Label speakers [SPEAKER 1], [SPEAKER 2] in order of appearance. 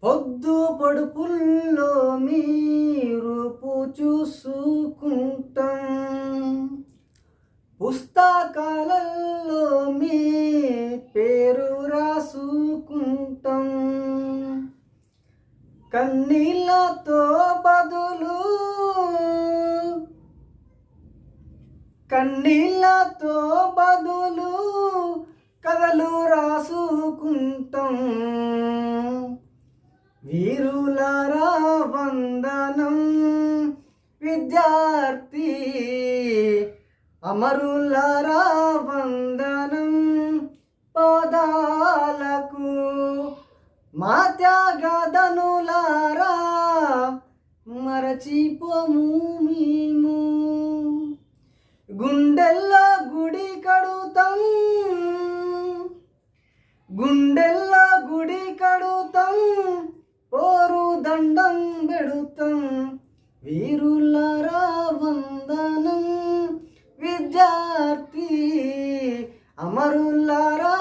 [SPEAKER 1] పొద్దు పొడుపుల్లో మీ రూపు చూసుకుంటాం, పుస్తకాలలో మీ పేరు రాసుకుంటాం. కన్నీళ్ళతో బదులు కథలు రాసుకుంటాం. వీరులారా వందనం విద్యార్థి, అమరులారా వందనం పాదాలకు. మా త్యాగదనులారా మరచిపోము మేము. గుండెల్లో గుడి కడుతాం, గుండెల్లో గుడి కడుతాం, పోరు దండం పెడుతాం. వీరులారా వందనం విద్యార్థి, అమరులారా